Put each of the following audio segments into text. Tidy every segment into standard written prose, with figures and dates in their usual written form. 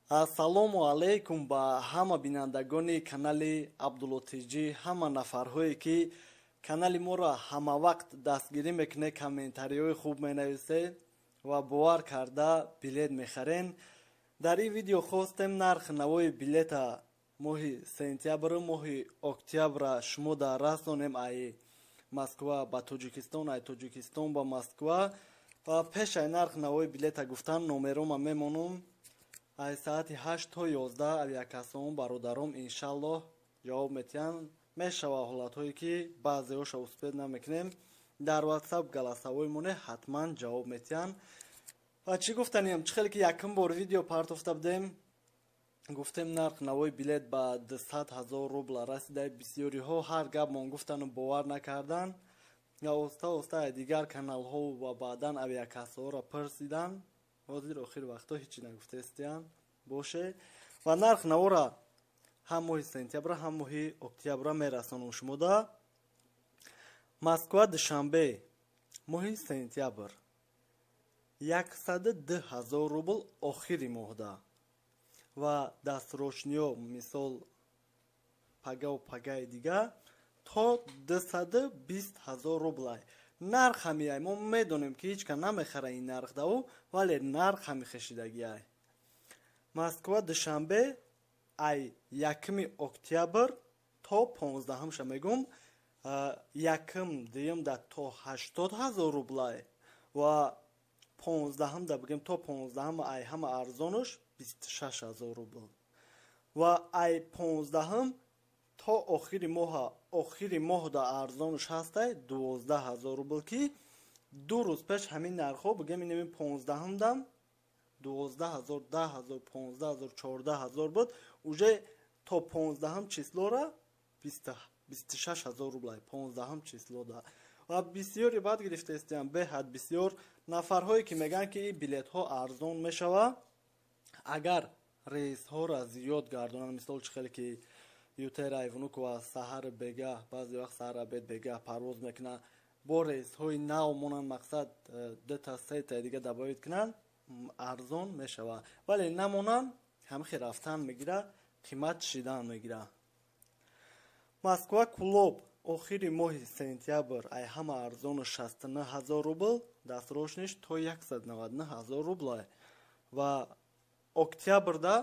ассалому алайкум ба ҳама бинандагони канали Абдуллотиҷӣ, ҳама нафарҳое ки канали моро ҳама вақт дастгирӣ мекунед, комментариҳои хуб менависед ва бовар карда билет мехарен. дар ин видео хостем нарх навои билета моҳи сентябр, моҳи октябр шумо дар расонем ай Москва ба Тоҷикистон, ай Тоҷикистон ба Москва. ва пеш ай нарх навои билета гуфтан номерома мемонам. ай соати 8 то 11 авиакасаон бародаром иншаллоҳ ҷавоб метиҳанд. мешава ҳолатҳое ки баъзеҳоша успед намекунем. дар ватсап галасавои моне ҳатман ҷавоб метиҳанд. ва чӣ гуфтанем, чӣ хеле ки якум бор видео партофта будем, гуфтем нарх навои билет ба 200 000 рубл расида. бисёриҳо ҳар гапмон гуфтану бовар накардан. оста оста дигар каналҳо ва баъдан авиакасаҳоро пурсидан. ҳозир охир вақто ҳечи нагуфтестиян боше. ва нарх навора ҳам моҳи сентябр, ҳам моҳи октябр мерасонам шумо да. Москва душанбе моҳи сентябр 102 000 рубл охири моҳда. ва дастрошниё мисол пагаву пагаи дига то 220 000 рубл. нарх ҳамияй мо медонем ки ҳеч кан намехара ин нарх даву, вале нарх ҳами хешидагиай. Москва душанбе ай 1 октябр то 15 ша мегум, 1 дуюм да то 80 000 рубл ва 15 да бигем то 15 ай ҳама арзонаш 26 000 рубл ва ай 15 то охири моҳ да арзонаш ҳастай 12 000 рубл ки ду рӯз пеш ҳамин нархҳо бигем инем 15 дам 12 000, 10 000, 15 000, 14 000 буд. уже то 15 числора 26 000 рубл 15 число да. ва бисёри бад гирифтестиам, беҳад бисёр нафарҳое ки меган ки ин билетҳо арзон мешава агар рейсҳоро зиёд гардонанд. мисол чӣ хеле ки ютера ивнукова саҳар бега баъзе вақт саҳар абед бега парвоз мекунад, бо рейсҳои нав монанд мақсад дата сета дига дабавид кунанд, арзон мешава. вале намонанд ҳамихи рафтан мегира, қимат шидан мегира. Москва Кулоб охири моҳи сентябр ай ҳама арзону 69 000 рубл, дастрошниш то 199 000 рубл ва октябр да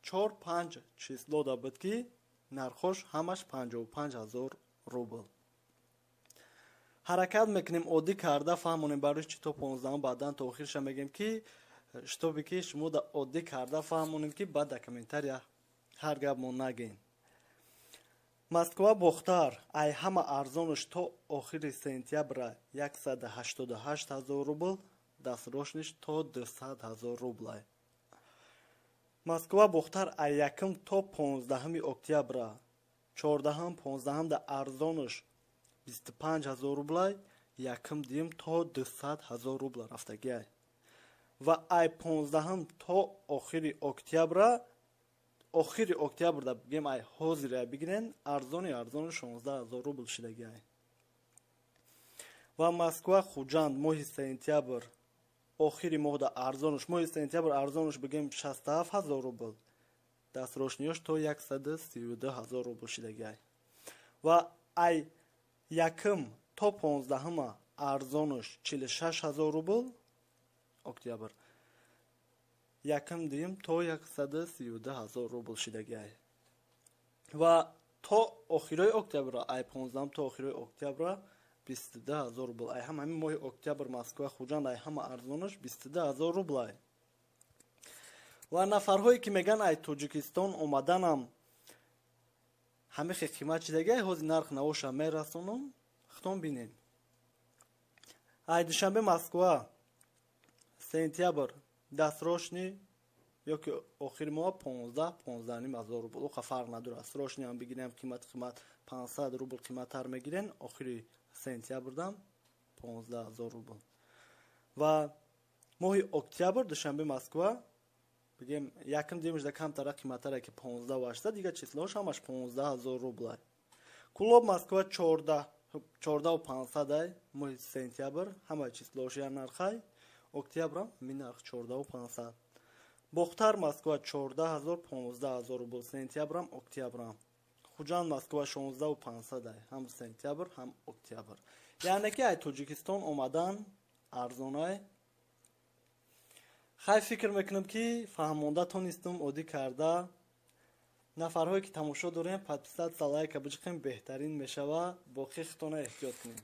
4-5 число да буд ки нархош ҳамаш 55 000 рубл. ҳаракат мекунем оддӣ карда фаҳмонем барои чи то 15 баъдан то охирша мегем ки штобе ки шумо да оддӣ карда фаҳмонем ки баъд да комментария ҳар гапмон нагем. Москва Бохтар ай ҳама арзонаш то охири сентябр 188 000 рубл, дастрошниш то 200 000 рубл. Москва Бохтар ай 1 то 15 октябр 14-15 да арзонаш 25 000 рубл, 1 дим то 200 000 рубл рафтагиай. ва ай 15 то охири октябр да бигем ай ҳозир ай бигирен арзони 16 000 рубл шидагиай. ва Москва Хуҷанд моҳи сентябр охири моҳ да арзонаш моҳи сентябр арзонаш бигем 67 000 рубл, дастрошниёш то 132 000 рубл шидагиай. ва ай 1 то 15 арзонаш 46 000 рубл октябр, 1 дим то 132 000 рубл шидагиай. ва то охирои октябр ай 15 то охирои октябр 22 000 рубл. ай ҳама ҳамин моҳи октябр Москва Хуҷанд ай ҳама арзонаш 22 000 рубл. ва нафарҳое ки меган ай Тоҷикистон омаданам ҳамихи қимат шидагиай, ҳозир нарх навоша мерасонам, хитон бинем. ай душанбе Москва сентябр дастрошни ёки охири моҳ 15 000 рубл, оқа фарқ надорад. срошни ҳам бигирем қимат 500 рубл қиматтар мегирен, охири сентябрдам 15 000 рубл. ва моҳи октябр душанбе Москва бигем якм демижда камтара қиматтаре ки 15 ва 8 дига числош ҳамаш 15 000 рубл. Кулоб Москва 14 500 ай моҳи сентябр ҳама числош я нархай, октябрам ми нарх 14 500. бохтар Москва 14000 15000 рубл, сентябрам октябрам. Хуҷанд Москва 16500, ҳам сентябр ҳам октябр. яъне ки ай тоҷикистон омадан арзонай. хай фикр мекунам ки фаҳмонда тонистум одӣ карда. нафарҳое ки тамошо дорем подписатся, лайка биҷиқем, беҳтарин мешава. боқи хитона эҳтиёт кунем.